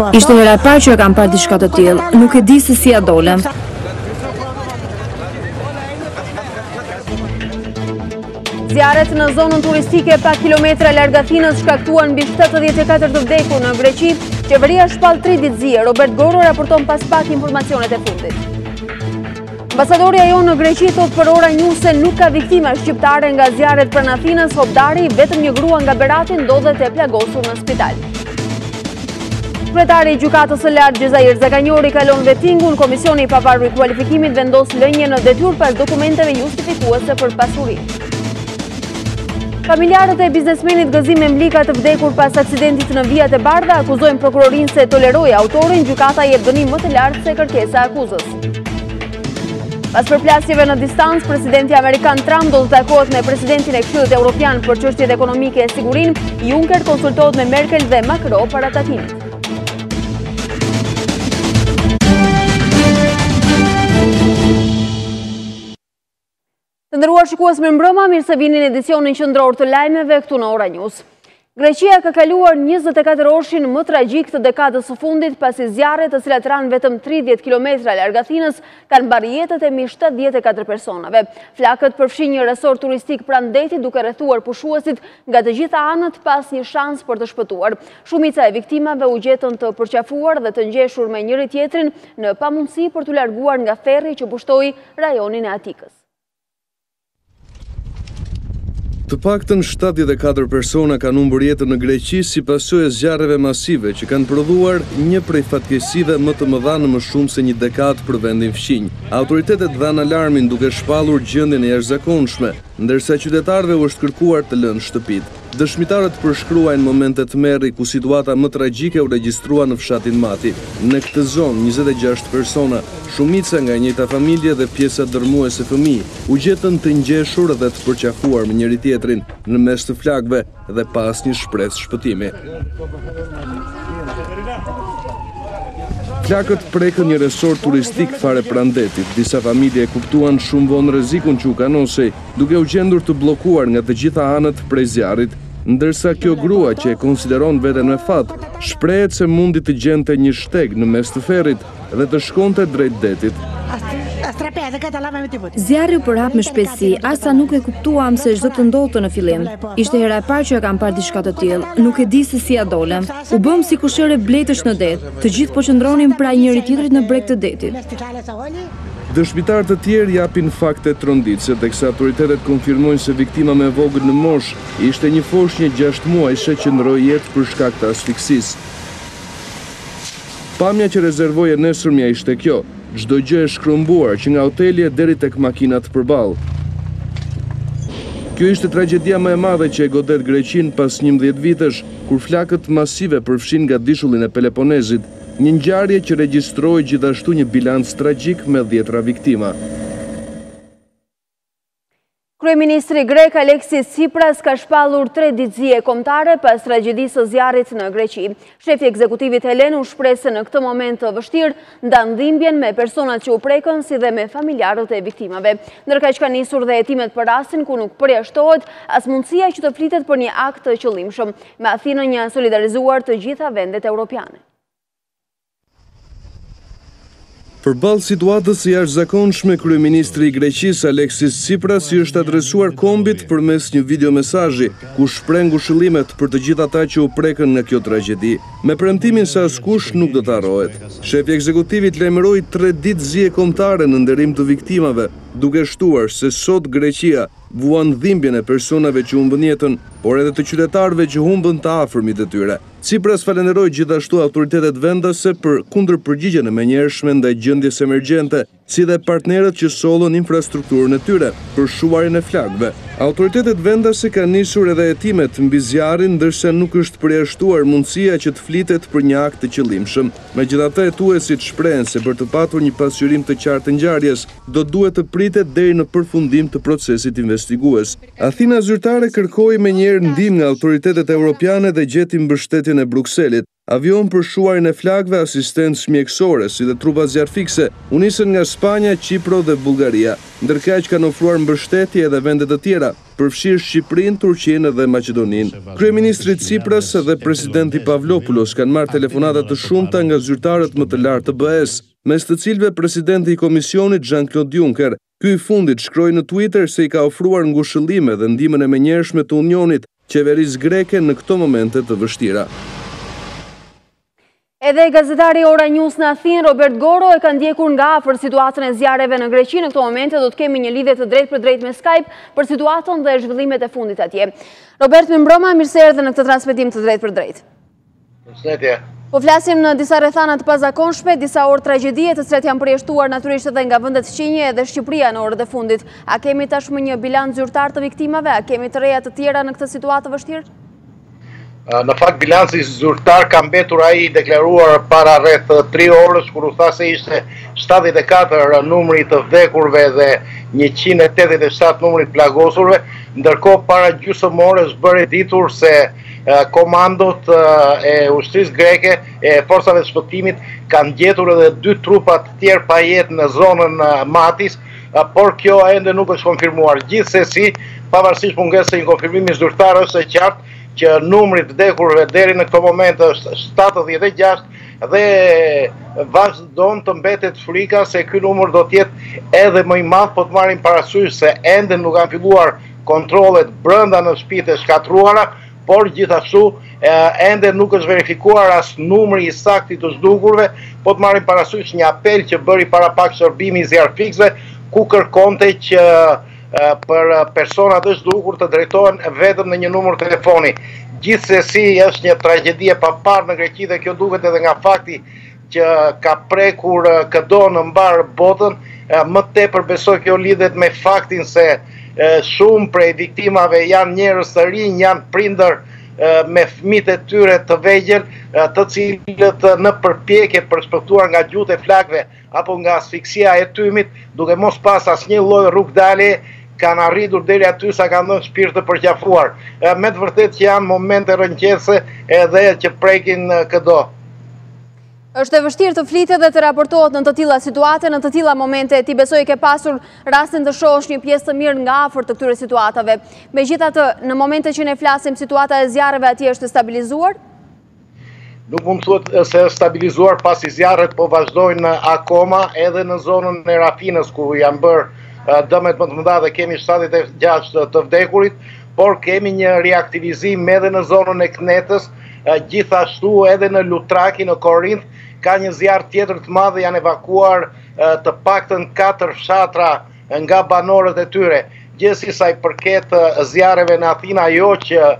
Ishte hera e parë që e kam parë diçka të tillë, nuk e di se si ja dolem. Zjarret në zonën turistike pa kilometra larg Athinës shkaktuan mbi 74 të vdekur në Greqi. Qeveria shpall 3 ditëzie. Robert Goro raporton pas pak informacionet e fundit. Ambasadori ajo në Greqi thot për ora një se nuk ka viktima shqiptare nga zjarret pranë Athinës. Hopdari, vetëm një grua nga Berati ndodhet e plagosur në spital. Kryetari i Gjykatës së Lartë Gjezair Zakajori kalon vettingun. Komisioni i pavarur i kualifikimit vendos lënje në detyrë pas dokumenteve justifikuese për pasurinë. Familjarët e biznesmenit Gëzim Emlika të vdekur pas aksidentit në vijat e bardha akuzojnë prokurorinë se toleroi autorin. Gjykata jep dënim më të lartë se kërkesa e akuzës. Pas përplasjeve në distancë, presidenti amerikan Trump do të takohet me presidentin e Këshillit Evropian për çështjet ekonomike e sigurinë. Juncker konsultohet me Merkel dhe Macron para takimit. Të nderuar shikues, mirëmbrëma, mirë se vini në edicionin qendror të lajmeve këtu në Ora News. Greqia ka kaluar 24 orshin më tragjik të dekadës së fundit pasi zjarret, të cilat ranë vetëm 30 kilometra larg Athinës, kanë mbarë jetët e mbi 74 personave. Flakët përfshin një resort turistik pranë detit, duke rrethuar pushuesit nga të gjitha anët pas një shans për të shpëtuar. Shumica e viktimave u gjetën të përqafuar dhe të ngjeshur me njëri tjetrin në pamundësi për t'u larguar nga ferri që pushtoi rajonin e Atikës. Të paktën 74 persona kanë humbur jetën në Greqi si pasojë e zjarreve masive që kanë prodhuar një prej fatkeqësive më të mëdha në më shumë se një dekadë për vendin fqinj. Autoritetet dhanë alarmin duke shpallur gjendjen e jashtëzakonshme, ndërsa qytetarëve u është kërkuar të lënë shtëpitë. Dëshmitarët përshkruajnë momente të tmerri ku situata më tragjike u regjistrua në fshatin Mati. Në këtë zonë 26 persona, shumica nga njëjta familje dhe pjesa dërmuese fëmijë, u gjetën të ngjeshur dhe të përqafuar me njëri tjetrin në mes të flakëve dhe pas një shpresë shpëtimi. Flakët prekën një resort turistik fare pranë detit. Disa familje e kuptuan shumë vonë rrezikun që u kanosej, duke u gjendur të bllokuar nga të gjitha anët prej zjarrit, ndërsa kjo grua që e konsideron veten me fat, shprehet se mundi të gjente një shteg në mes të ferrit dhe të shkonte drejt detit. Zjarri u përhap me shpejtësi, asa nuk e kuptuam se çdo të ndodhte në fillim. Ishte hera e parë që e kam parë diçka të tillë, nuk e di se si ja dolem. U bëm si kushëre bletësh në det. Të gjithë po qëndronin pranë njëri tjetrit në breg të detit. Dëshmitar të tjerë japin fakte tronditëse, teksa autoritetet konfirmojnë se viktima me vogël në moshë ishte një foshnjë 6 muajshe që ndroi jetë për shkak të asfiksisë. Pamja që rezervoi e nesërmja ishte kjo. Çdo gjë e shkrumbuar që nga hoteli deri tek makinat përballë. Kjo ishte tragjedia më e madhe që e godet Greqinë pas 11 vitesh, kur flakët masive përfshin nga dishullin e Peloponezit, një ngjarje që regjistroi gjithashtu një bilanc tragjik me 10 viktima. Kryeministri grek Aleksis Tsipras ka shpallur 3 ditëzie kombëtare pas tragjedisë së zjarrit në Greqi. Shefi i ekzekutivit Helen u shpreh se në këtë moment të vështirë ndan dhimbjen me personat që u prekën si dhe me familjarët e viktimave. Ndërkaq ka nisur dhe hetimet për rastin ku nuk përjashtohet as mundësia që të flitet për një akt të qëllimshëm. Me Athinën janë solidarizuar të gjitha vendet evropiane. Përballë situatës së jashtëzakonshme, kryeministri i Greqisë Aleksis Tsipras i është adresuar kombit përmes një videomesazhi ku shpreh ngushëllimet për të gjithë ata që u prekën nga kjo tragjedi, me premtimin se askush nuk do të harrohet. Shefi i ekzekutivit lajmëroi 3 ditëzie kombëtare në nderim të viktimave, duke shtuar se sot Greqia vuan dhimbjen e personave që humbën jetën, por edhe të qytetarëve që humbën të afërmit e tyre. Tsipras falenderoi gjithashtu autoritetet vendase për kundërpërgjigjen e menjëhershme ndaj gjendjes emergjente, si dhe partnerët që sollën infrastrukturën e tyre për shuarjen e flakëve. Autoritetet vendase kanë nisur edhe hetimet mbi zjarrin, ndërsa nuk është përjashtuar mundësia që të flitet për një akt të qëllimshëm. Megjithatë, hetuesit shprehen se për të patur një pasqyrim të qartë të ngjarjes, do duhet të pritet deri në përfundim të procesit investigues. Athina zyrtare kërkoi menjëherë ndihmë nga autoritetet evropiane dhe gjeti mbështetjen e Brukselit. Avion për shuarin e flakëve, asistencë mjekësore, si dhe trupa zjarfikse, u nisën nga Spanja, Qipro dhe Bullgaria, ndërkaq kanë ofruar mbështetje edhe vende të tjera, përfshirë Shqipërinë, Turqinë dhe Maqedoninë. Kryeministri Tsipras dhe presidenti Pavlopoulos kanë marrë telefonata të shumta nga zyrtarët më të lartë të BE-s, mes të cilëve presidenti i Komisionit Jean-Claude Juncker. Ky i fundit shkroi në Twitter se i ka ofruar ngushëllime dhe ndihmën e menjëhershme të Unionit qeverisë greke në këto momente të vështira. Edhe gazetari Ora News në Athinë, Robert Goro, e ka ndjekur nga afër situatën e zjarreve në Greqi. Në këto momente do të kemi një lidhje të drejtë për drejtë me Skype për situatën dhe zhvillimet e fundit atje. Robert, më mbrëma, mirë se erdhe në këtë transmetim të drejtë për drejtë. Përshëndetje. Po flasim në disa rrethana të pazakonshme, disa orë tragjedie të cilat janë përjashtuar natyrisht edhe nga vendet fqinje dhe Shqipëria në orët e fundit. A kemi tashmë një bilanc zyrtar të viktimave? A kemi të reja të tjera në këtë situatë të vështirë? Në fakt, bilanci zyrtar ka mbetur ai deklaruar para rreth 3 orës, kur u tha se ishte 74 numri të vdekurve dhe 187 numri të plagosurve, ndërkohë para gjysmërores bëri ditur se komandot e ushtrisë greke e forcave të shpëtimit kanë gjetur edhe 2 trupa të tjerë pa jetë në zonën Matis, por kjo ende nuk është konfirmuar. Gjithsesi, pavarësisht mungesës së një konfirmimi zyrtar, është e qartë që numri të vdekurve deri në këto moment është 76 dhe vazhdon të mbetet frika se ky numër do të jetë edhe më i madh, po të marrim parasysh se ende nuk kanë filluar kontrollet brenda në shtëpitë e shkatruara, por gjithashtu ende nuk është verifikuar as numri i saktë të zgjuarve, po të marrim parasysh një apel që bëri para pak shërbimi i zjarfikësve, ku kërkonte që për personat të zgjuar të drejtohen vetëm në një numër telefoni. Gjithsesi, është një tragjedi e paparë në Greqi dhe kjo duket edhe nga fakti që ka prekur këdo në mbar botën. Më tepër besoj kjo lidhet me faktin se shumë prej viktimave janë njerëz të rinj, janë prindër me fëmijët e tyre të vegjël, të cilët në përpjekje për shpëtuar nga gjuhët e flakëve apo nga asfiksia e tymit, duke mos pas asnjë lloj rrugdalje, kanë arritur deri aty sa kanë dhënë shpirt të përqafuar. Me të vërtetë që janë momente rënqese edhe që prekin këdo. Është e vështirë të flitet dhe të raportohet në të tilla situate, në të tilla momente. Ti besoj ke pasur rastin të shohësh një pjesë të mirë nga afër të këtyre situatave. Megjithatë, në momente që ne flasim, situata e zjarreve atje është stabilizuar? Nuk mund të thuhet se është stabilizuar pasi zjarret po vazhdojnë akoma edhe në zonën e Rafinës ku janë bërë dëmet më të mëdha dhe kemi 76 të vdekurit, por kemi një reaktivizim edhe në zonën e Knetës, gjithashtu edhe në Lutraki, në Korint, ka një zjarr tjetër të madh dhe janë evakuar të paktën 4 fshatra nga banorët e tyre. Gjithsesi sa i përket zjarreve në Athinë, ajo që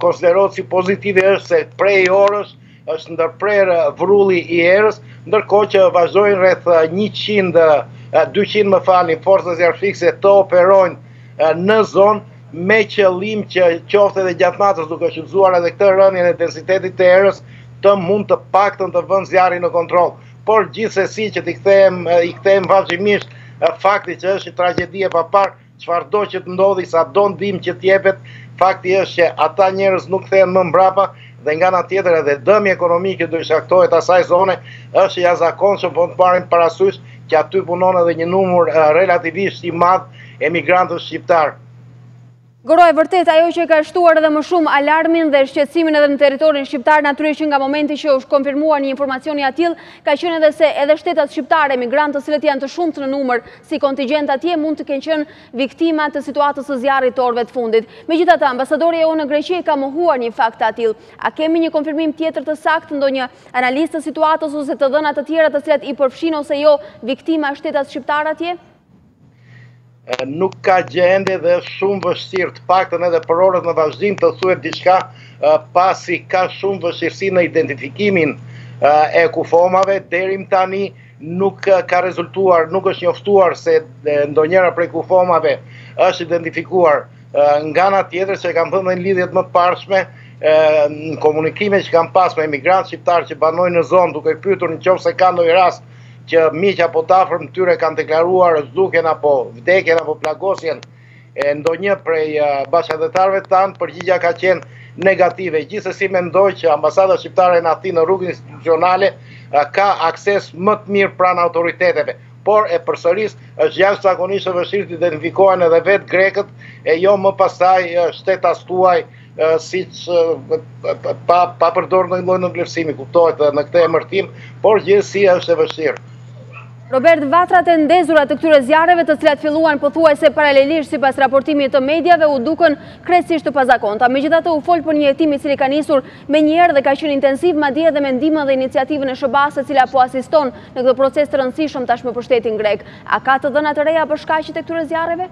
konsiderohet si pozitive është se prej orës është ndërprer vrulli i erës, ndërkohë që vazhdojnë rreth 200 më falni, forcat zjarfikse të operojnë në zonë me qëllim që qoftë edhe gjatë natës duke shfrytzuar edhe këtë rënien e densitetit të erës të mund të paktën të vënë zjarrin në kontroll. Por gjithsesi që i kthejmë vazhdimisht fakti që është një tragjedi e paparë, çfarëdo që të ndodhi, sa do ndihmë që të jepet, fakti është që ata njerëz nuk kthehen më mbrapa dhe nga ana tjetër edhe dëmi ekonomik që do i shkaktohet asaj zone është i jashtëzakonshëm, po të marrim parasysh që aty punon edhe një numër relativisht i madh emigrantësh shqiptar. Goro, e vërtet, ajo që ka shtuar edhe më shumë alarmin dhe shqetësimin edhe në territorin shqiptar, natyrisht që nga momenti që është konfirmuar një informacion i atill, ka qenë edhe se edhe shtetat shqiptare, emigrantët cilët janë të shumtë në numër si kontingjent atje, mund të kenë qenë viktima të situatës së zjarrit të orëve të fundit. Megjithatë, ambasadori EU në Greqi ka mohuar një fakt të atill. A kemi një konfirmim tjetër të saktë, ndonjë analizë të situatës ose të dhëna të tjera të cilat i përfshin ose jo viktima shtetat shqiptar atje? Nuk ka gjende dhe shumë vështirë, të paktën edhe për orët në vazhdim të thuhet diçka, pasi ka shumë vështirësi në identifikimin e kufomave. Deri më tani nuk ka rezultuar, nuk është njoftuar se ndonjëra prej kufomave është identifikuar. Nga ana tjetër, që kam thënë në lidhjet më të parshme, në komunikime që kam pas me emigrantë shqiptarë që banojnë në zonë, duke pyetur nëse ka ndonjë rast që miq apo të afërm tyre kanë deklaruar zhdukjen apo vdekjen apo plagosjen e ndonjë prej bashkëdhetarëve tanë, përgjigjja ka qenë negative. Gjithsesi mendoj që ambasada shqiptare në Athinë në rrugën institucionale ka akses më të mirë pranë autoriteteve. Por e përsëris është jashtëzakonisht e vështirë të identifikohen edhe vetë grekët e jo më pastaj shtetas tuaj siç pa përdorur ndonjë lloj nënvlerësimi, kuptohet në këtë emërtim, por gjithsesi është e vështirë. Robert, vatrat e ndezura të këtyre zjarreve, të cilat filluan pothuajse paralelisht sipas raportimit të mediave, u dukën krejtësisht të pazakonta. Megjithatë, u fol për një hetim i cili ka nisur menjëherë dhe ka qenë intensiv, madje edhe me ndihmën dhe iniciativën e SBA-s, e cila po asiston në këtë proces të rëndësishëm tashmë për shtetin grek. A ka të dhëna të reja për shkaqjet e këtyre zjarreve?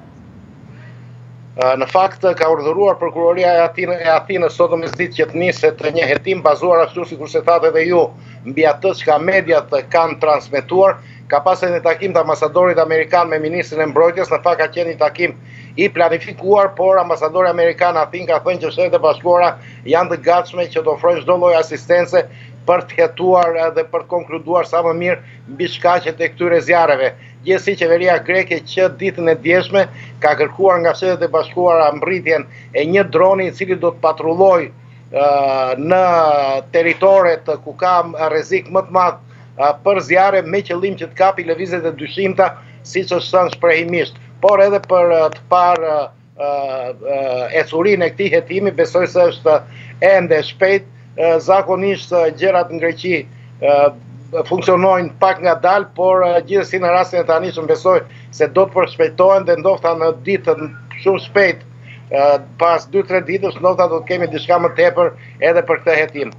Në fakt ka urdhëruar prokuroria e Athinës sot mesditë që të niset një hetim bazuar ashtu sikur se thatë edhe ju mbi atë që mediat kanë transmetuar. Ka pasur një takim të ambasadorit amerikan me ministrin e mbrojtjes, në fakt ka qenë një takim i planifikuar, por ambasadori amerikan Athinë ka thënë që Shtetet e Bashkuara janë të gatshme që të ofrojnë çdo lloj asistence për të hetuar dhe për të konkluduar sa më mirë mbi shkaqet e këtyre zjarreve. Gjithsesi qeveria greke që ditën e djeshme ka kërkuar nga Shtetet e Bashkuara mbritjen e një droni i cili do të patrullojë në territoret ku ka rrezik më të madh për zjarre me qëllim që të kapi lëvizjet e dyshimta, siç është thënë shprehimisht, por edhe për të parë ecurinë e këtij hetimi, besoj se është ende shpejt. Zakonisht gjërat në Greqi funksionojnë pak ngadalë, por gjithsesi në rastin e tanishëm besoj se do të përshpejtohen dhe ndoshta në ditën shumë shpejt, pas 2-3 ditësh, ndoshta do të kemi diçka më tepër edhe për këtë hetim.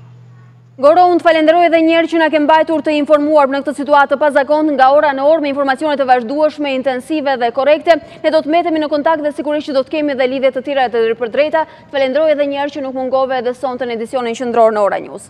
Goro, unë të falenderoj edhe njerë që na ke mbajtur të informuar në këtë situatë të pazakontë nga ora në orë me informacionet të vazhdueshme, intensive dhe korekte. Ne do të metemi në kontakt dhe sigurisht që do të kemi edhe lidhje të tjera të drejtpërdrejta. Të falenderoj edhe njerë që nuk mungove edhe sonte në edicionin qendror në Ora News.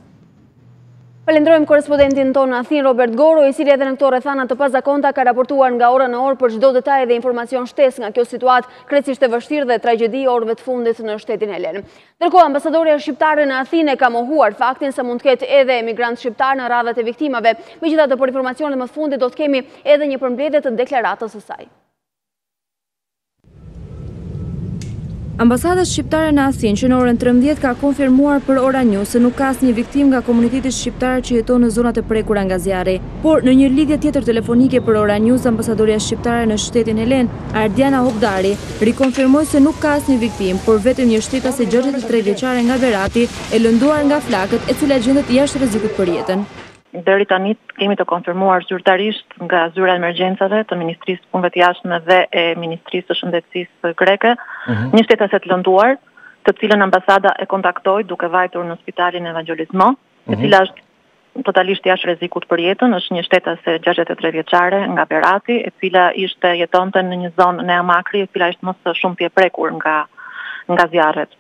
Falenderojmë korespondentin tonë në Athinë, Robert Goro, i cili edhe në këto rrethana të pazakonta ka raportuar nga ora në orë për çdo detaj dhe informacion shtesë nga kjo situatë krejtësisht e vështirë dhe tragjedi orëve të fundit në shtetin helen. Ndërkohë, ambasadoria shqiptare në Athinë ka mohuar faktin se mund të ketë edhe emigrantë shqiptar në radhat e viktimave. Megjithatë, për informacionet më të fundit do të kemi edhe një përmbledhje të deklaratës së saj. Ambasada shqiptare në Athinë që në orën 13 ka konfirmuar për Ora News se nuk ka asnjë viktim nga komuniteti shqiptar që jeton në zonat e prekura nga zjarri. Por në një lidhje tjetër telefonike për Ora News, ambasadoria shqiptare në shtetin helen, Ardiana Hobdari, rikonfirmoi se nuk ka asnjë viktim, por vetëm një shtetase 63 vjeçare nga Berati e lënduar nga flakët, e cila gjendet jashtë rrezikut për jetën. Deri tani kemi të konfirmuar zyrtarisht nga zyra emergjencave të Ministrisë Punëve të Jashtme dhe e Ministrisë së Shëndetësisë greke, një shtetase të lënduar, të cilën ambasada e kontaktoi duke vajtur në spitalin Evangelismo, e cila është totalisht jashtë rrezikut për jetën, është një shtetase 63 vjeçare nga Berati, e cila jetonte në një zonë në Amakri, e cila ishte më së shumti e prekur nga zjarret.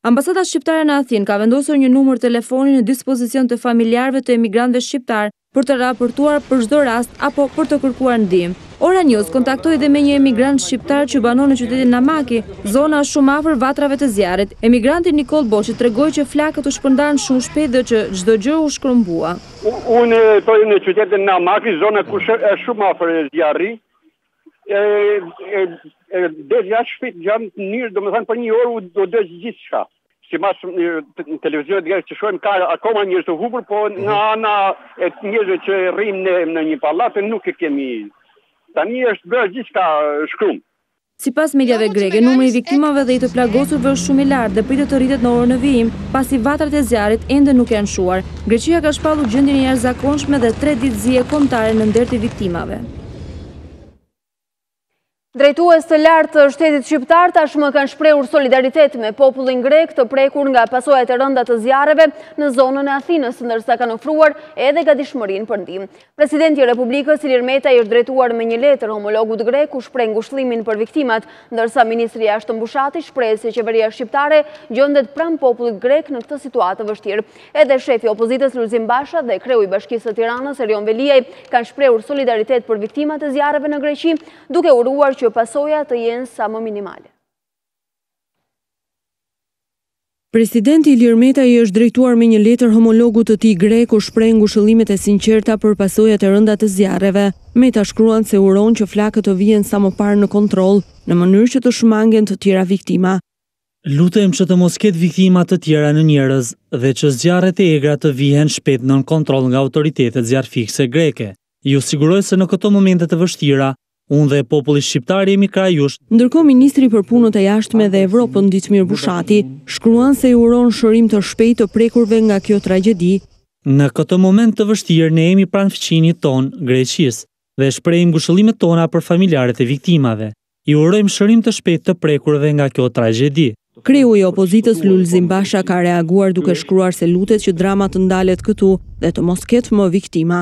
Ambasada shqiptare në Athinë ka vendosur një numër telefoni në dispozicion të familjarëve të emigrantëve shqiptar për të raportuar për çdo rast apo për të kërkuar ndihmë. Ora News kontaktoi dhe me një emigrant shqiptar që banon në qytetin Namaki, zona është shumë afër vatrave të zjarrit. Emigranti Nikol Boçi tregoi që flakët u shpërndan shumë shpejt dhe që çdo gjë u shkrumbua. Unë jetoj në qytetin Namaki, zona ku është shumë afër zjarrit. Dhe jashtë shpejt janë mirë, domethënë për një orë do dësh gjithçka. Sipas në televizionit që shohim ka akoma njerëz të humbur, po nga ana e njerëzve që rrinë në një pallat nuk e kemi. Tani është bërë gjithçka shkrum. Sipas mediave greke, numri i viktimave dhe i të plagosurve është shumë i lartë dhe pritet të rritet në orën e vijim, pasi vatrat e zjarrit ende nuk janë shuar. Greqia ka shpallur gjendjen e jashtëzakonshme dhe 3 ditë zije kombëtare në ndër të viktimave. Drejtues të lartë të shtetit shqiptar tashmë kanë shprehur solidaritet me popullin grek të prekur nga pasojat e rënda të zjarreve në zonën e Athinës, ndërsa kanë ofruar edhe gatishmërinë për ndihmë. Presidenti i Republikës Ilir Meta i është drejtuar me një letër homologut grek ku shpreh ngushëllimin për viktimat, ndërsa ministri i jashtëm Bushati shpreh se qeveria shqiptare gjendet pranë popullit grek në këtë situatë të vështirë. Edhe shefi i opozitës Lulzim Basha dhe kreu i Bashkisë së Tiranës Erion Veliaj kanë shprehur solidaritet për viktimat e zjarreve në Greqi, duke uruar që pasojat të jenë sa më minimale. Presidenti Ilir Meta i është drejtuar me një letër homologut të tij grek ku shpreh ngushëllimet e sinqerta për pasojat e rënda të zjarreve. Meta shkruan se uron që flakët të vijen sa më parë në kontroll, në mënyrë që të shmangen të tjera viktima. Lutem që të mos ketë viktima të tjera në njerëz dhe që zjarret e egra të vihen shpejt nën kontroll nga autoritetet zjarrfikse greke. Ju siguroj se në këto momente të vështira, unë dhe populli shqiptar jemi krah jush. Ndërkohë ministri për punët e jashtme dhe Evropën Ditmir Bushati shkruan se i uron shërim të shpejtë të prekurve nga kjo tragjedi. Në këtë moment të vështirë ne jemi pranë fqinjit ton, Greqisë, dhe shprehim ngushëllimet tona për familjarët e viktimave. I urojmë shërim të shpejtë të prekurve nga kjo tragjedi. Kreu i opozitës Lulzim Basha ka reaguar duke shkruar se lutet që drama të ndalet këtu dhe të mos ketë më viktima.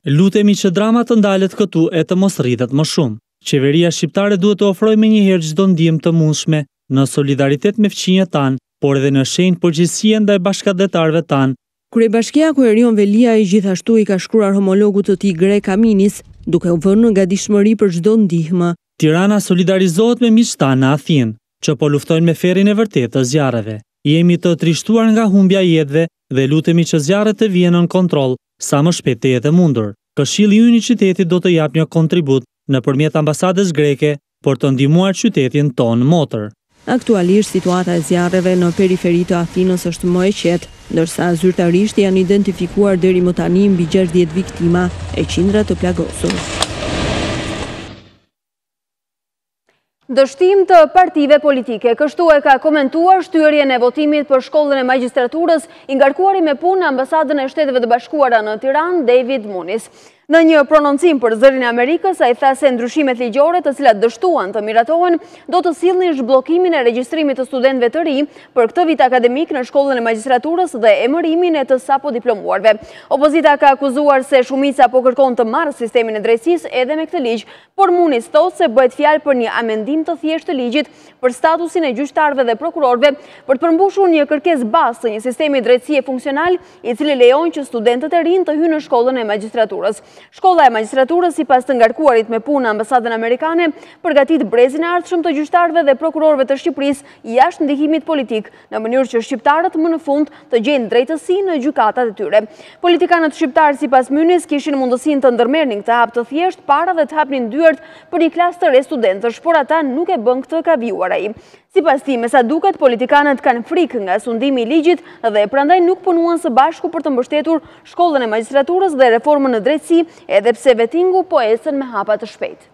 Lutemi që drama të ndalet këtu e të mos rritet më shumë. Qeveria shqiptare duhet të ofrojë menjëherë çdo ndihmë të mundshme në solidaritet me fqinjet tanë, por edhe në shenjë përgjegjësie ndaj bashkëdhetarëve tanë. Kryebashkiaku Erion Velia i gjithashtu i ka shkruar homologut të tij grek Aminis, duke u vënë nga gatishmëri për çdo ndihmë. Tirana solidarizohet me miqtë tanë në Athinë, që po luftojnë me ferrin e vërtetë të zjarreve. Jemi të trishtuar nga humbja e jetëve dhe lutemi që zjarret të vijnë në kontroll sa më shpejt të jetë mundur. Këshilli ynë i qytetit do të japë një kontribut nëpërmjet ambasadës greke për të ndihmuar qytetin tonë motër. Aktualisht situata e zjarreve në periferi të Athinës është më e qetë, ndërsa zyrtarisht janë identifikuar deri më tani mbi 60 viktima e qindra të plagosur. Dështim të partive politike, kështu e ka komentuar shtyrjen e votimit për shkollën e magjistraturës i ngarkuari me punë në ambasadën e Shteteve të Bashkuara në Tiranë, David Muniz. Në një prononcim për zërin e Amerikës, ai tha se ndryshimet ligjore të cilat dështuan të miratohen do të sillnin zhbllokimin e regjistrimit të studentëve të ri për këtë vit akademik në shkollën e magjistraturës dhe emërimin e të sapo diplomuarve. Opozita ka akuzuar se shumica po kërkon të marrë sistemin e drejtësisë edhe me këtë ligj, por Muniz thotë se bëhet fjalë për një amendim të thjeshtë të ligjit për statusin e gjyqtarëve dhe prokurorëve për të përmbushur një kërkesë bazë të një sistemi drejtësie funksional i cili lejon që studentët e rinj të hyjnë në shkollën e magjistraturës. Shkolla e magjistraturës, sipas të ngarkuarit me punë në ambasadën amerikane, përgatit brezin e ardhshëm të gjyqtarëve dhe prokurorëve të Shqipërisë jashtë ndikimit politik, në mënyrë që shqiptarët më në fund të gjejnë drejtësi në gjykatat e tyre. Politikanët shqiptarë sipas Muniz kishin mundësinë të ndërmerrnin këtë hap të thjeshtë para dhe të hapnin dyert për një klasë të re studentësh, por ata nuk e bën këtë, ka vjuar ai. Sipas tij, me sa duket, politikanët kanë frikë nga sundimi i ligjit dhe prandaj nuk punuan së bashku për të mbështetur shkollën e magjistraturës dhe reformën në drejtësi, edhe pse vettingu po ecën me hapa të shpejtë.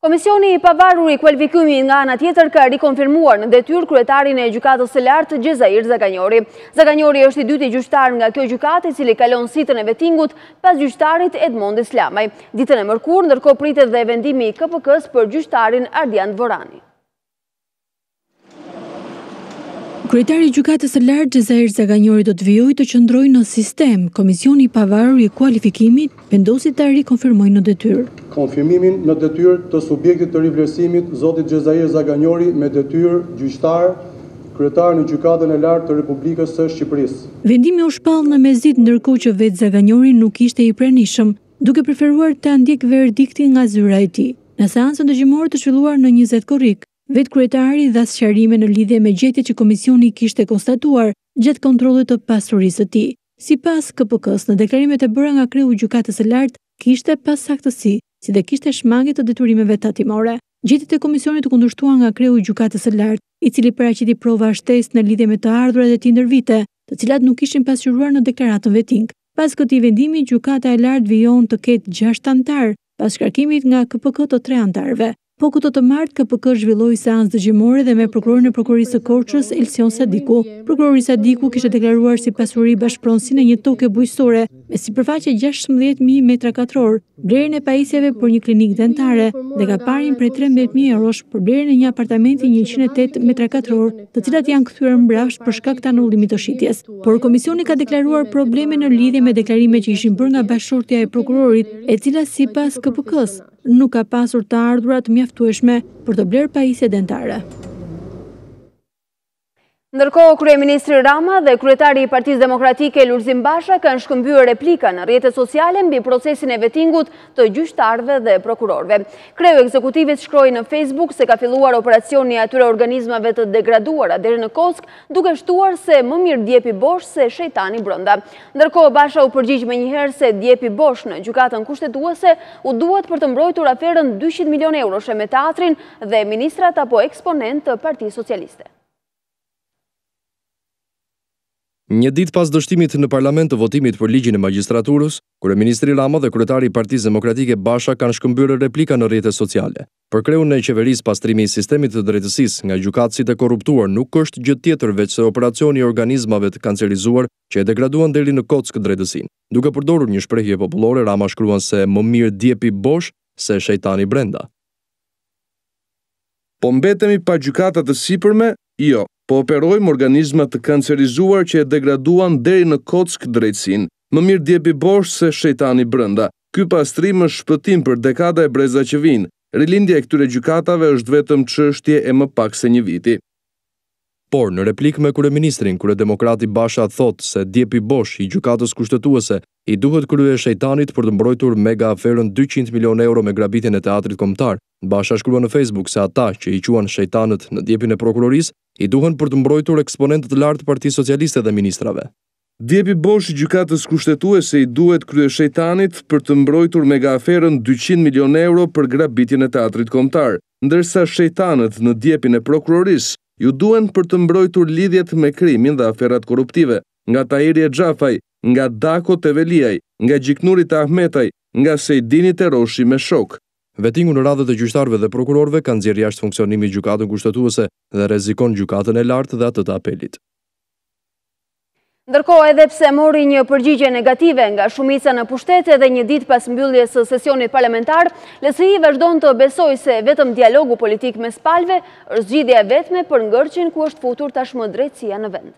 Komisioni i pavarur i kualifikimit nga ana tjetër ka rikonfirmuar në detyrë kryetarin e gjykatës së lartë Gjezair Zaganjori. Zaganjori është i dyti gjyqtar nga kjo gjykatë, i cili kalon sitën e vettingut pas gjyqtarit Edmond Islamaj. Ditën e mërkurë, ndërkohë pritet dhe vendimi i KPK-s për gjyqtarin Ardian Dvorani. Kryetari i gjykatës së lartë Gjezair Zaganjori do të vijojë të qëndrojë në sistem. Komisioni i pavarur i kualifikimit vendosi ta rikonfirmojë në detyrë. Konfirmimin në detyrë të subjektit të rivlerësimit zotit Gjezair Zaganjori me detyrë gjyqtar, kryetar në gjykatën e lartë të Republikës së Shqipërisë. Vendimi u shpall në mesditë, ndërkohë që vetë Zaganjori nuk ishte i pranishëm, duke preferuar ta ndjek verdiktin nga zyra e tij. Në seancën dëgjimore të zhvilluar në 20 korrik, vetë kryetari dha sqarime në lidhje me gjetjet që komisioni kishte konstatuar gjatë kontrollit të pasurisë së tij. Sipas KPK-s, në deklarimet e bëra nga kreu i gjykatës së lartë, kishte pasaktësi, si dhe kishte shmangje të detyrimeve tatimore. Gjetjet e komisionit të kundërshtuara nga kreu i gjykatës së lartë, i cili paraqiti prova shtesë në lidhje me të ardhurat e tij ndër vite, të cilat nuk ishin pasqyruar në deklaratën vetting. Pas këtij vendimi, gjykata e lartë vijon të ketë 6 antar, pas shkarkimit nga KPK të 3 antarëve. Po këto të martë, KPK zhvilloi seancë dëgjimore dhe me prokurorin e prokurorisë së Korçës, Elsion Sadiku. Prokurori Sadiku kishte deklaruar si pasuri bashkëpronësinë e një toke bujqësore me sipërfaqe 16.000 metra katror, blerjen e pajisjeve për një klinikë dentare dhe kaparin prej 13.000 eurosh për blerjen e një apartamenti 108 metra katror, të cilat janë kthyer mbrapsht për shkak të anullimit të shitjes. Por komisioni ka deklaruar probleme në lidhje me deklarimet që ishin bërë nga bashkëshortja e prokurorit, e cila sipas KPK-s nuk ka pasur të ardhurat mjaftueshme për të blerë pajisje dentare. Ndërkohë, kryeministri Rama dhe kryetari i Partisë Demokratike Lulzim Basha kanë shkëmbyer replika në rrjetet sociale mbi procesin e vettingut të gjyqtarëve dhe prokurorëve. Kreu ekzekutivit shkroi në Facebook se ka filluar operacioni i atyre organizmave të degraduara deri në kock, duke shtuar se më mirë djepi bosh se shejtani brenda. Ndërkohë, Basha u përgjigj menjëherë se djepi bosh në gjykatën kushtetuese u duhet për të mbrojtur aferën 200 milionë euroshe me teatrin dhe ministrat apo eksponent të Partisë Socialiste. Një ditë pas dështimit në parlament të votimit për ligjin e magjistraturës, kryeministri Rama dhe kryetari i Partisë Demokratike Basha kanë shkëmbyer replika në rrjetet sociale. Për kreun e qeverisë, pastrimi i sistemit të drejtësisë nga gjykatësit e korruptuar nuk është gjë tjetër veç se operacioni i organizmave të kancerizuar që e degraduan deri në kock drejtësinë. Duke përdorur një shprehje popullore, Rama shkruan se më mirë djepi bosh se shejtani brenda. Po mbetemi pa gjykata të sipërme? Jo. Po operojmë organizmat të kancerizuar që e degraduan deri në kock drejtësinë. Më mirë djepi bosh se shejtani brenda. Ky pastrim është shpëtim për dekada e breza që vinë. Rilindja e këtyre gjykatave është vetëm çështje e më pak se një viti. Por në replik me kryeministrin, kryedemokrati Basha thot se djepi bosh i gjykatës kushtetuese i duhet krye shejtanit për të mbrojtur mega aferën 200 milionë euro me grabitjen e teatrit kombëtar. Basha shkrua në Facebook se ata që i quan shejtanët në djepin e prokurorisë i duhen për të mbrojtur eksponentët lartë Partisë Socialiste dhe ministrave. Djepi bosh i gjykatës kushtetuese i duhet krye shejtanit për të mbrojtur mega aferën 200 milionë euro për grabitjen e teatrit kombëtar, ndërsa shejtanët në djepin e prokurorisë ju duhen për të mbrojtur lidhjet me krimin dhe aferat korruptive, nga Tahiri e Xhafaj, nga Dako Teveliaj, nga Gjiknuri të Ahmetaj, nga Sejdini Teroshi me shok. Vettingu në radhët e gjyqtarëve dhe prokurorëve kanë nxjerrë jashtë funksionimit gjykatën kushtetuese dhe rrezikon gjykatën e lartë dhe atë të apelit. Ndërkohë, edhe pse mori një përgjigje negative nga shumica në pushtet edhe një ditë pas mbylljes së sesionit parlamentar, LSI vazhdon të besojë se vetëm dialogu politik mes palëve është zgjidhja e vetme për ngërçin ku është futur tashmë drejtësia në vend.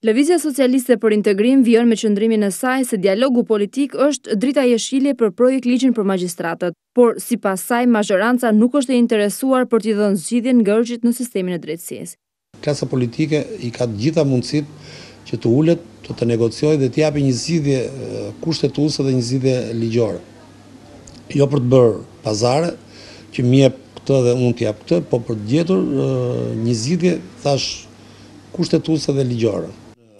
Lëvizja Socialiste për Integrim vjen me qëndrimin e saj se dialogu politik është drita jeshile për projekt ligjin për magjistratët, por sipas saj mazhoranca nuk është e interesuar për t'i dhënë zgjidhjen ngërçit në sistemin e drejtësisë. Klasa politike i ka të gjitha mundësitë që të ulet, të negociojë dhe të japë një zgjidhje kushtetuese dhe një zgjidhje ligjore. Jo për të bërë pazare, që më jep këtë dhe unë të jap këtë, po për të gjetur një zgjidhje thash kushtetuese dhe ligjore.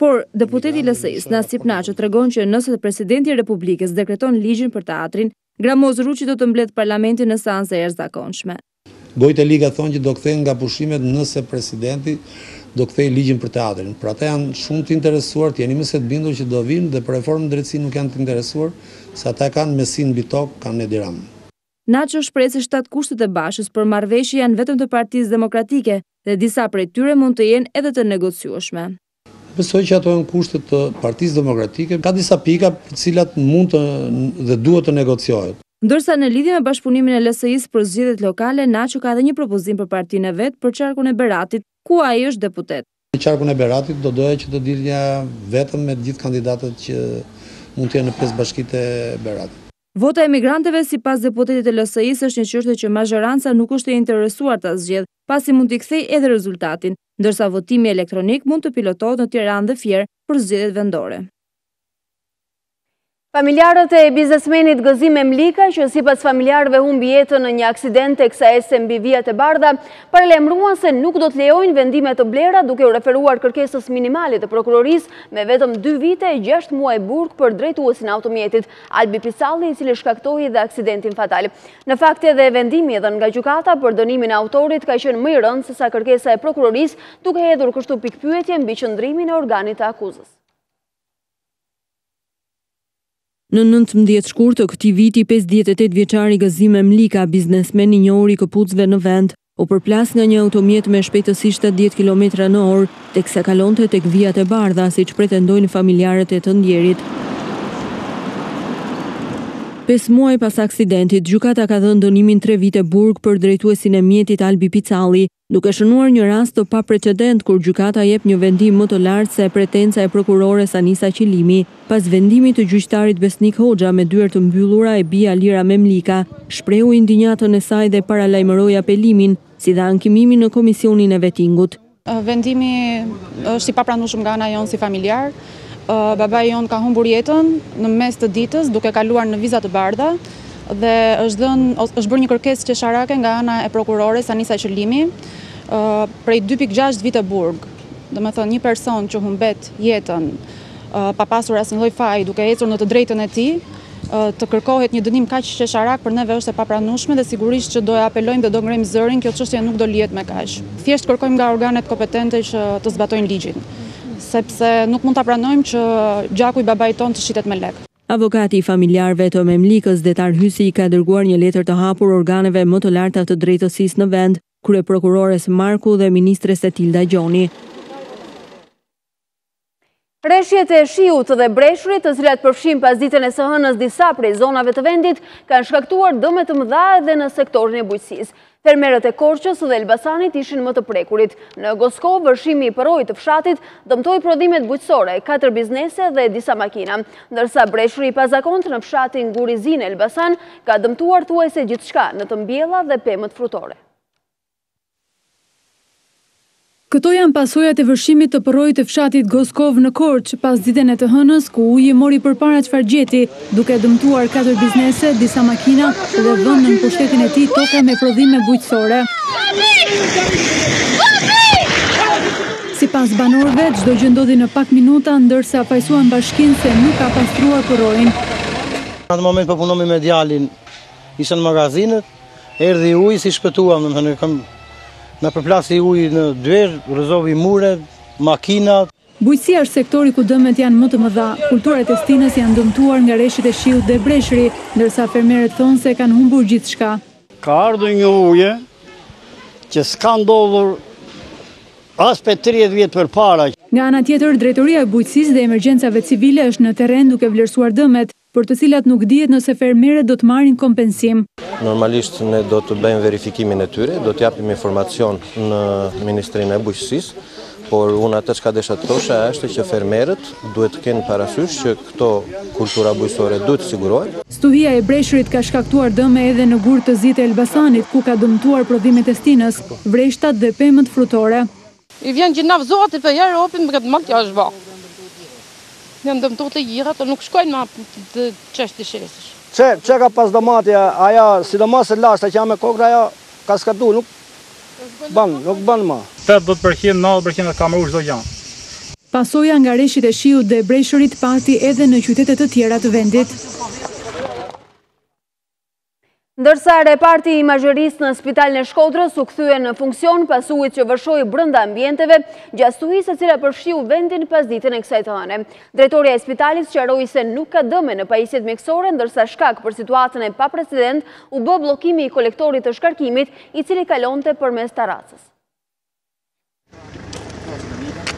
Por deputeti i LSI-s Nasip Naço tregon që nëse presidenti i Republikës dekreton ligjin për teatrin, Gramoz Ruçi do të mbledh parlamentin në seancë e jashtëzakonshme. Gojtë e Liga thonë që do kthehen nga pushimet nëse presidenti do kthej ligjin për teatrin. Për ata janë shumë të interesuar, të jeni më së bindur që do vinë dhe për reformën drejtësi nuk janë të interesuar, se ata kanë mesin mbi tokë, kanë Edi Ramën. Naço shpreh se 7 kushtet e Bashës për marrëveshje janë vetëm të Partisë Demokratike dhe disa prej tyre mund të jenë edhe të negociueshme. Besoj që ato janë kushtet të Partisë Demokratike, ka disa pika për cilat mund të dhe duhet të negociohet. Ndërsa në lidhje me bashkëpunimin e LSI-s për zgjedhjet lokale, Naço ka edhe një propozim për partinë e vet për qarkun e Beratit, ku ai është deputet. Në qarkun e Beratit do doja që të dilja vetëm me të gjithë kandidatët që mund të jenë në 5 bashkitë e Beratit. Vota e emigranteve sipas deputetit të LSI-s është një çështje që mazhoranca nuk është e interesuar ta zgjedhë, pasi mund t'i kthejë edhe rezultatin, ndërsa votimi elektronik mund të pilotohet në Tiranë dhe Fier për zgjedhjet vendore. Familjarët e biznesmenit Gëzim Emlika, që sipas familjarëve humbi jetën në një aksident teksa ecte mbi vijat e bardha, paralajmëruan se nuk do të lejojnë vendime të blera duke u referuar kërkesës minimale të prokurorisë me vetëm 2 vite e 6 muaj burg për drejtuesin e automjetit, Albi Picalli, i cili shkaktoi dhe aksidentin fatal. Në fakt edhe vendimi dhënë nga gjykata për dënimin e autorit ka qenë më i rëndë sesa kërkesa e prokurorisë, duke hedhur kështu pikpyetje mbi qëndrimin e organit të akuzës. Në 19 shkurt të këtij viti, 58 vjeçari Gëzim Emlika, biznesmen i njohur i këpucëve në vend, u përplas nga një automjet me shpejtësi 70 km/h, teksa kalonte tek vijat e bardha, siç pretendojnë familjarët e të ndjerit. 5 muaj pas aksidentit, gjykata ka dhënë dënimin 3 vite burg për drejtuesin e mjetit Albi Picalli, duke shënuar një rast të paprecedent kur gjykata jep një vendim më të lartë se pretenca e prokurores Anisa Qilimi, pas vendimit të gjyqtarit Besnik Hoxha me dyert të mbyllura e bija Lira Memlika, shprehu indinjatën e saj dhe paralajmëroi apelimin, si dhe ankimimi në komisionin e vetingut. Vendimi është i papranueshëm nga ana jonë si familjar. Babai jonë ka humbur jetën në mes të ditës duke kaluar në viza të bardha dhe është bërë një kërkesë qesharake nga ana e prokurores Anisa Qëllimi prej 2.6 vite burg. Domethënë një person që humbet jetën pa pasur asnjë lloj faji duke ecur në të drejtën e tij, të kërkohet një dënim kaq qesharak për neve është e papranueshme dhe sigurisht që do e apelojmë dhe do ngrejmë zërin, kjo çështje nuk do lihet me kaq. Thjesht kërkojmë nga organet kompetente që të zbatojnë ligjin, sepse nuk mund ta pranojmë që gjaku i babait ton të shitet me lek. Avokati i familjarëve të Memlikës Detar Hysi i ka dërguar një letër të hapur organeve më të larta të drejtësisë në vend, kryeprokurores Marku dhe ministres Etilda Gjoni. Rreshjet e shiut dhe breshrit, të cilat përfshin pas ditën e së hënës disa prej zonave të vendit, kanë shkaktuar dëme të mëdha edhe në sektorin e bujqësisë. Fermerët e Korçës dhe Elbasanit ishin më të prekurit. Në Goskov, vërshimi i përrojit të fshatit dëmtoi prodhimet bujqësore, 4 biznese dhe disa makina, ndërsa breshri i pazakontë në fshatin Gurizin e Elbasan ka dëmtuar thuajse gjithçka në të mbjella dhe pemët frutore. Këto janë pasojat e vërshimit të përrojit të fshatit Goskov në Korçë pas ditën e të hënës ku uji mori përpara çfarë gjeti, duke dëmtuar 4 biznese, disa makina dhe vënë në pushtetin e tij toka me prodhime bujqësore. Sipas banorëve, çdo gjë ndodhi në pak minuta, ndërsa pajsuan bashkinë se nuk ka pastruar përrojin. Në atë moment po punomi me djalin, isha në magazinet, erdhi uji si shpëtuam, domethënë në përplasi uji në dyer, rrezovi muret, makinat. Bujqësia është sektori ku dëmet janë më të mëdha. Kulturat e stinës janë dëmtuar nga rreshtet e shiut dhe breshri, ndërsa fermerët thonë se kanë humbur gjithçka. Ka ardhur një uje që s'ka ndodhur as për 30 vjet përpara. Nga ana tjetër, Drejtoria e Bujqësisë dhe Emergjencave Civile është në terren duke vlerësuar dëmet, për të cilat nuk dihet nëse fermerët do të marrin kompensim. Normalisht ne do të bëjmë verifikimin e tyre, do të japim informacion në Ministrinë e Bujqësisë, por unë atë çka desha të thosha është që fermerët duhet të kenë parasysh që këto kultura bujqësore duhet sigurohen. Stuhia e breshrit ka shkaktuar dëme edhe në Gurë të Zi të Elbasanit, ku ka dëmtuar prodhimet e stinës, vreshtat dhe pemët frutore. I vjen gjinaf zoti për herë opin me këtë makiazh bë. Ne ndëmtu të gjirat, nuk shkojnë ma të çështë shesësh. Çe ka pas domatja, aja sidomos e lashta që janë me kokra, aja ka skatu, nuk bën më. 80%, 90% ka marrë çdo gjë. Pasoja nga rreshtit e shiut dhe breshërit pati edhe në qytete të tjera të vendit. Ndërsa reparti i imazherisë në Spitalin e Shkodrës u kthye në funksion pas ujit që vërshoi brenda ambienteve, gjastuisë e cila përfshiu vendin pas ditën e kësaj të hëne. Drejtoria e spitalit sqaroi se nuk ka dëme në pajisjet mjekësore, ndërsa shkak për situatën e paprecedent u bë bllokimi i kolektorit të shkarkimit, i cili kalonte përmes terracës.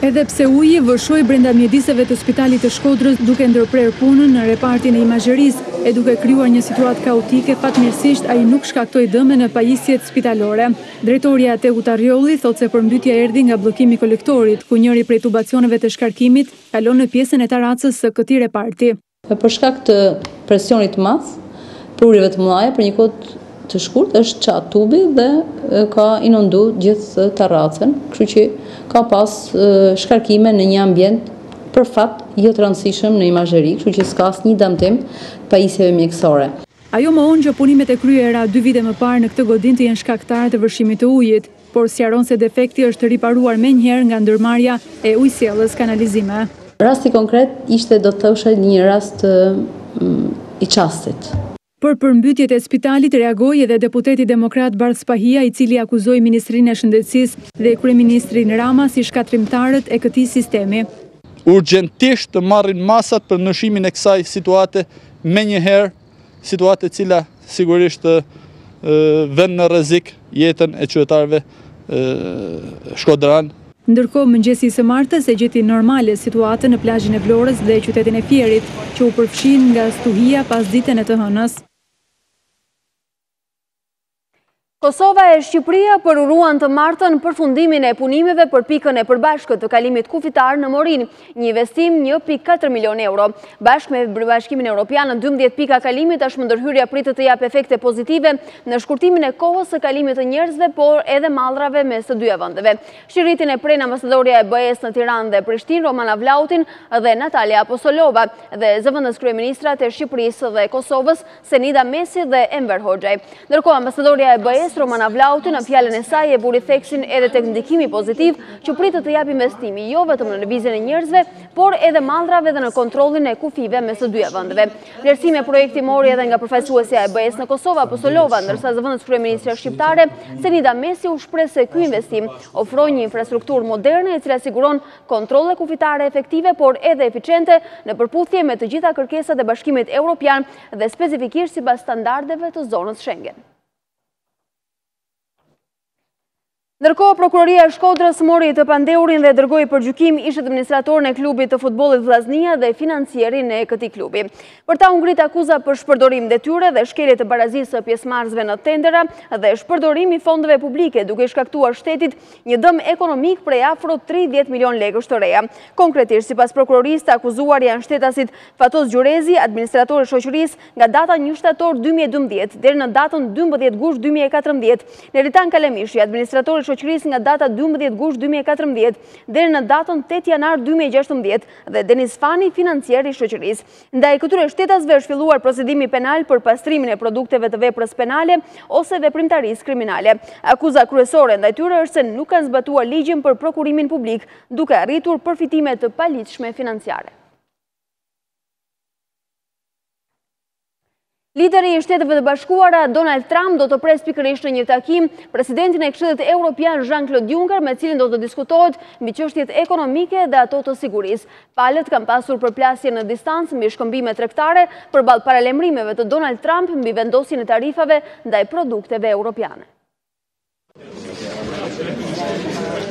Edhe pse uji vërshoi brenda mjediseve të Spitalit të Shkodrës duke ndërprer punën në repartin e imazherisë e duke krijuar një situatë kaotike, fatmirësisht ai nuk shkaktoi dëme në pajisjet spitalore. Drejtoria Teu Tarriolli thotë se përmbytja erdhi nga bllokimi i kolektorit, ku njëri prej tubacioneve të shkarkimit kalon në pjesën e terracës së këtij reparti. Për shkak të presionit të madh, prurjeve të mëdha për një kohë të shkurt është çat tubi dhe ka inundu gjithë terracën, kështu që ka pas shkarkime në një ambient për fat jo të rëndësishëm në imazheri, kështu që s'ka asnjë dëmtim pajisjeve mjekësore. Ajo mohon që punimet e kryera 2 vite më parë në këtë godin të jenë shkaktar të vërshimit të ujit, por sqaron se defekti është riparuar menjëherë nga ndërmarrja e ujësjellës kanalizime. Rasti konkret ishte, do të thosha, një rast i çastit. Për përmbytjet e spitalit reagoi edhe deputeti demokrat Bardh Spahia, i cili akuzoi Ministrinë e Shëndetësisë dhe kryeministrin Rama si shkatrimtarët e këtij sistemi. Urgjentisht të marrin masat për ndryshimin e kësaj situate menjëherë, situatë e cila sigurisht vën në rrezik jetën e qytetarëve shkodran. Ndërkohë, mëngjesi i së martës e gjeti normale situatën në plazhin e Vlorës dhe qytetin e Fierit, që u përfshin nga stuhia pas ditën e të hënës. Kosova e Shqipëria përuruan të martën përfundimin e punimeve për pikën e përbashkët të kalimit kufitar në Morin, një investim 1.4 milion euro. Bashkë me Bashkimin Evropian, 12 pika kalimit është ndërhyrja pritet të jap efekte pozitive në shkurtimin e kohës së kalimit të njerëzve, por edhe mallrave mes të dy vendeve. Shiritin e pren ambasadorja e BE-s në Tiranë dhe Prishtinë, Romana Vlautin dhe Natalia Apostolova, dhe zëvendës kryeministrat e Shqipërisë dhe Kosovës, Senida Mesi dhe Enver Hoxhaj. Ndërkohë ambasadorja e BE-s Romana Vlautin në fjalën e saj e buri theksin edhe tek ndikimi pozitiv që pritet të japë investimi jo vetëm në lëvizjen e njerëzve, por edhe mallrave dhe në kontrollin e kufive mes të dy vendeve. Vlerësimi e projektit mori edhe nga përfaqësuesja e BE-s në Kosovë, Apostolova, ndërsa zëvendës kryeministre shqiptare Senida Mesi u shpreh se ky investim ofron një infrastrukturë moderne e cila siguron kontrolle kufitare efektive, por edhe eficiente në përputhje me të gjitha kërkesat e Bashkimit Evropian dhe specifikisht sipas standardeve të zonës Schengen. Ndërkohë, prokuroria e Shkodrës mori të pandeurin dhe dërgoi për gjykim ish administratorin e klubit të futbollit Vllaznia dhe financierin e këtij klubi. Për ta u ngrit akuza për shpërdorim detyre dhe shkelje të barazisë së pjesëmarrësve në tendera dhe shpërdorim i fondeve publike, duke shkaktuar shtetit një dëm ekonomik prej afro 30 milion lekësh të reja. Konkretisht, sipas prokurorisë, të akuzuar janë shtetasit Fatos Gjurezi, administratori i shoqërisë nga data 1 shtator 2012 deri në datën 12 gusht 2014, Neritan Kalemishi, administratori shoqërisë nga data 12 gusht 2014 deri në datën 8 janar 2016 dhe Denis Fani, financier i shoqërisë. Ndaj këtyre shtetasve është filluar procedimi penal për pastrimin e produkteve të veprës penale ose veprimtarisë kriminale. Akuza kryesore ndaj tyre është se nuk kanë zbatuar ligjin për prokurimin publik, duke arritur përfitime të paligjshme financiare. Lideri i Shteteve të Bashkuara, Donald Trump, do të pres pikërisht në një takim presidentin e Këshillit Evropian Jean-Claude Juncker, me cilin do të diskutohet mbi çështjet ekonomike dhe ato të sigurisë. Palët kanë pasur përplasje në distancë mbi shkëmbime tregtare përballë paralajmërimeve të Donald Trump mbi vendosjen e tarifave ndaj produkteve europiane.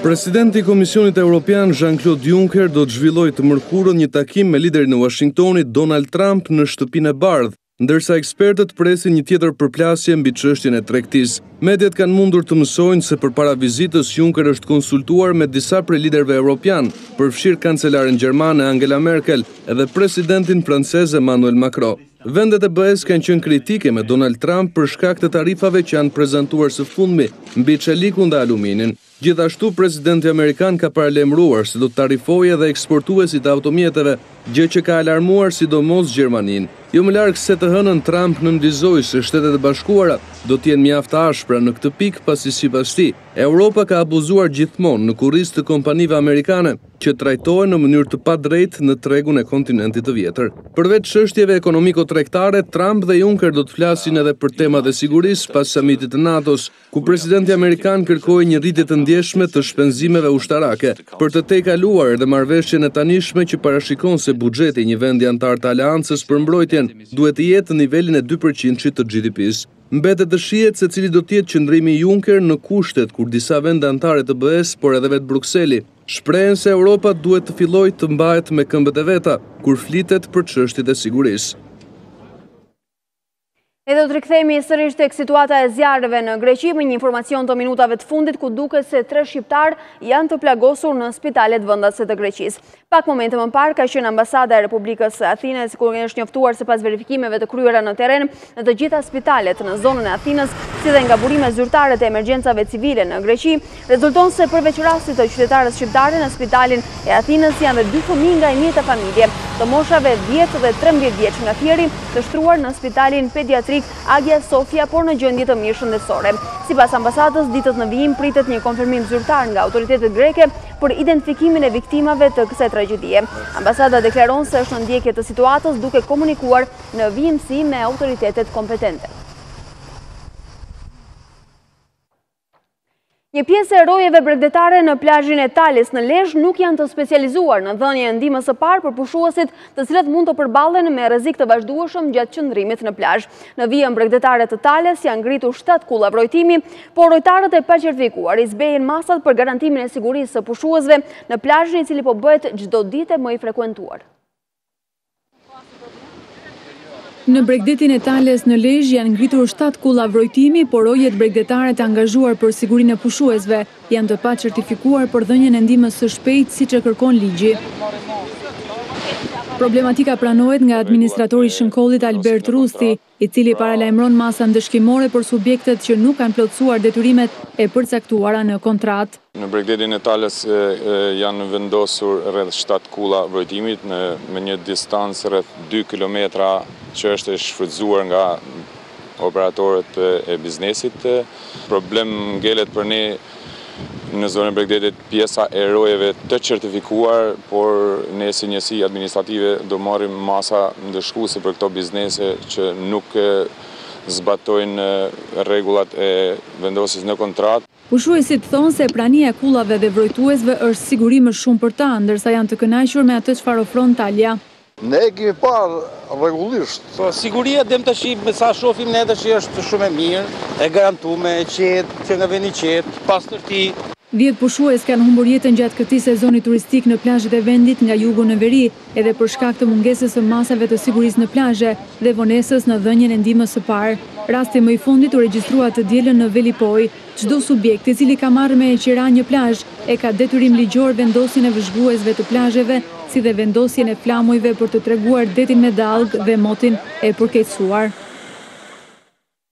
Presidenti i Komisionit Evropian Jean-Claude Juncker do të zhvillojë të mërkurën një takim me liderin e Washingtonit Donald Trump në Shtëpinë e Bardhë, ndërsa ekspertët presin një tjetër përplasje mbi çështjen e tregtisë. Mediat kanë mundur të mësojnë se përpara vizitës Juncker është konsultuar me disa prej liderëve evropian, përfshirë kancelaren gjermane Angela Merkel edhe presidentin francez Emmanuel Macron. Vendet e BE-s kanë qenë kritike me Donald Trump për shkak të tarifave që janë prezantuar së fundmi mbi çelikun dhe aluminin. Gjithashtu, presidenti amerikan ka paralajmëruar se do të tarifojë edhe eksportuesit e automjeteve, gjë që ka alarmuar sidomos Gjermaninë. Jo më larg se të hënën Trump nënvizoi se Shtetet e Bashkuara do të jenë mjaft ashpra në këtë pikë, pasi sipas tij, Europa ka abuzuar gjithmonë në kurriz të kompanive amerikane që trajtohen në mënyrë të padrejtë në tregun e kontinentit të vjetër. Përveç çështjeve ekonomiko-tregtare, Trump dhe Juncker do të flasin edhe për temat e sigurisë pas samitit të NATO-s, ku presidenti amerikan kërkoi një rritje të ndjeshme të shpenzimeve ushtarake, për të tejkaluar edhe marrëveshjen e tanishme që parashikon se buxheti i një vendi antar të aleancës për mbrojtjen duhet të jetë në nivelin e 2% të GDP-s. Mbetet të shihet se cili do të jetë qëndrimi i Juncker në kushtet kur disa vende anëtare të BE-s, por edhe vetë Brukseli, shprehen se Europa duhet të fillojë të mbahet me këmbët e veta kur flitet për çështjet e sigurisë. Ne do të rikthehemi sërish tek situata e zjarreve në Greqi me një informacion të minutave të fundit ku duket se 3 shqiptar janë të plagosur në spitalet vendase të Greqisë. Pak momente më parë ka qenë ambasada e Republikës së Athinës, ku është njoftuar sipas verifikimeve të kryera në terren në të gjitha spitalet në zonën e Athinës, si dhe nga burime zyrtare të emergjencave civile në Greqi, rezulton se përveç rastit të qytetarës shqiptare në spitalin e Athinës janë dhe 2 fëmijë nga 100 familje, të moshave 10 dhe 13 vjeç nga Fieri, të shtruar në spitalin pediatrik Agia Sofia, por në gjendje të mirë shëndetësore. Sipas ambasadës, ditët në vijim pritet një konfirmim zyrtar nga autoritetet greke për identifikimin e viktimave të kësaj tragjedie. Ambasada deklaron se është në ndjekje të situatës duke komunikuar në vijimsi me autoritetet kompetente. Një pjesë e rojeve bregdetare në plazhin e Talis në Lezhë nuk janë të specializuar në dhënje e ndihmës së parë për pushuesit të cilët mund të përballen me rrezik të vazhdueshëm gjatë qëndrimit në plazh. Në vijën bregdetare të Tales janë ngritur 7 kulla vrojtimi, por rojtarët e paqertifikuar i zbehin masat për garantimin e sigurisë së pushuesve në plazhin i cili po bëhet çdo ditë më i frekuentuar. Në bregdetin e Tales në Lezhë janë ngritur 7 kulla vrojtimi, por ojet bregdetare të angazhuar për sigurinë e pushuesve janë të pa certifikuar për dhënien e ndihmës së shpejtë siç e kërkon ligji. Problematika pranohet nga administratori i Shënkollit Albert Rusti, i cili paralajmëron masa ndëshkimore për subjektet që nuk kanë plotësuar detyrimet e përcaktuara në kontratë. Në bregdetin e Tales janë vendosur rreth 7 kulla vrojtimit me një distancë rreth 2 kilometra që është e shfrytzuar nga operatorët e biznesit. Problem ngelet për ne në zonën e bregdetit pjesa e rojeve të certifikuar, por ne si njësi administrative do marrim masa ndëshkuese për këto biznese që nuk zbatojnë rregullat e vendosjes në kontratë. Pushuesit thonë se prania e kullave dhe vrojtuesve është siguri më shumë për ta, ndërsa janë të kënaqur me atë çfarë ofron Talja. Ne kemi parë rregullisht. Siguria dem tash me sa shohim ne tash është shumë e mirë, e garantuar, e qetë, që nga veni qetë, pas tërti. 10 pushues kanë humbur jetën gjatë këtij sezoni turistik në plazhet e vendit nga jugu në veri, edhe për shkak të mungesës së masave të sigurisë në plazhe dhe vonesës në dhënien e ndihmës së parë. Rasti më i fundit u regjistrua të dielën në Velipoj. Çdo subjekt i cili ka marrë me qira një plazh e ka detyrim ligjor vendosjen e vëzhguesve të plazheve, si dhe vendosjen e flamujve për të treguar detin me dallgë dhe motin e përkeqësuar.